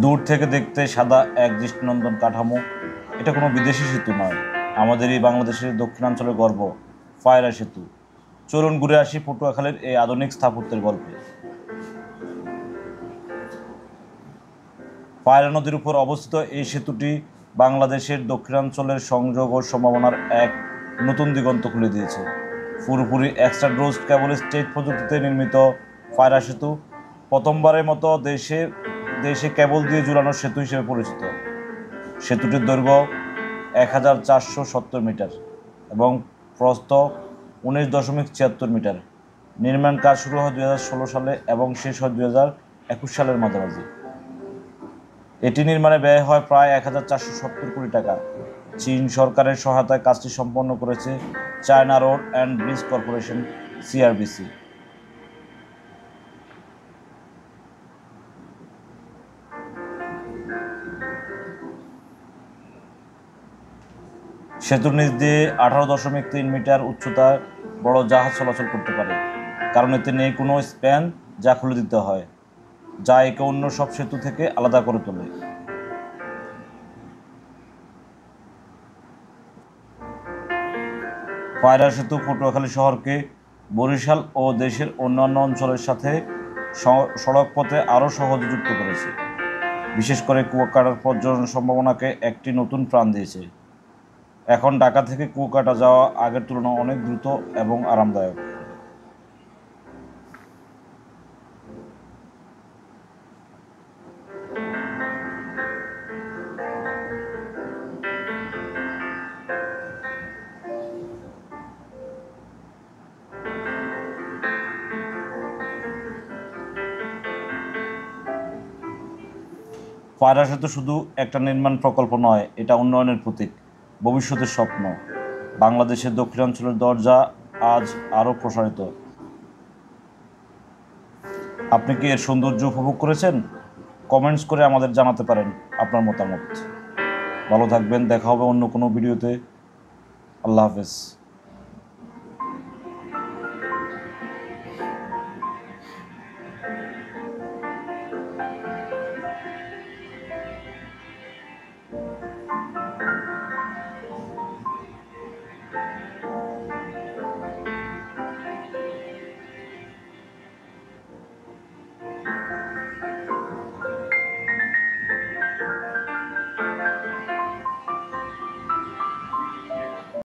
দূর থেকে দেখতে সাদা এক দৃষ্টিনন্দন কাঠামো, এটা কোনো বিদেশি সেতু নয়, আমাদের এই বাংলাদেশের দক্ষিণাঞ্চলের গর্ব পায়রা সেতু। চলুন ঘুরে আসি পটুয়াখালীর এই আধুনিক স্থাপত্যের গল্পে। পায়রা নদীর উপর অবস্থিত এই সেতুটি বাংলাদেশের দক্ষিণাঞ্চলের সংযোগ ও সম্ভাবনার এক নতুন দিগন্ত খুলে দিয়েছে। পুরোপুরি এক্সট্রা ড্রোজ কেবল স্টেট প্রযুক্তিতে নির্মিত পায়রা সেতু প্রথমবারের মতো দেশে কেবল দিয়ে ঝুলানো সেতু হিসেবে পরিচিত। সেতুটির দৈর্ঘ্য 1470 মিটার এবং প্রস্থ 19.76 মিটার। নির্মাণ কাজ শুরু হয় 2016 সালে এবং শেষ হয় 2021 সালের মাঝামাঝি। এটি নির্মাণে ব্যয় হয় প্রায় 1470 কোটি টাকা। চীন সরকারের সহায়তায় কাজটি সম্পন্ন করেছে China road and bridge corporation, CRBC। সেতুর নিচ দিয়ে 18.3 মিটার উচ্চতায় বড় জাহাজ চলাচল করতে পারে, কারণ এতে নেই কোনো স্প্যান যা খুলে দিতে হয়, যা একে অন্য সব সেতু থেকে আলাদা করে তোলে। পায়রা সেতু পটুয়াখালী শহরকে বরিশাল ও দেশের অন্যান্য অঞ্চলের সাথে সড়ক পথে আরও সহজে যুক্ত করেছে। বিশেষ করে কুয়াকাটার পর্যটন সম্ভাবনাকে একটি নতুন প্রাণ দিয়েছে। এখন ঢাকা থেকে কুয়াকাটা যাওয়া আগের তুলনায় অনেক দ্রুত এবং আরামদায়ক। পায়রা সেতু শুধু একটা নির্মাণ প্রকল্প নয়, এটা উন্নয়নের প্রতীক, ভবিষ্যতের স্বপ্ন। বাংলাদেশের দক্ষিণাঞ্চলের দরজা আজ আরও প্রসারিত। আপনি কি এর সৌন্দর্য উপভোগ করেছেন? কমেন্টস করে আমাদের জানাতে পারেন আপনার মতামত। ভালো থাকবেন, দেখা হবে অন্য কোনো ভিডিওতে। আল্লাহ হাফেজ।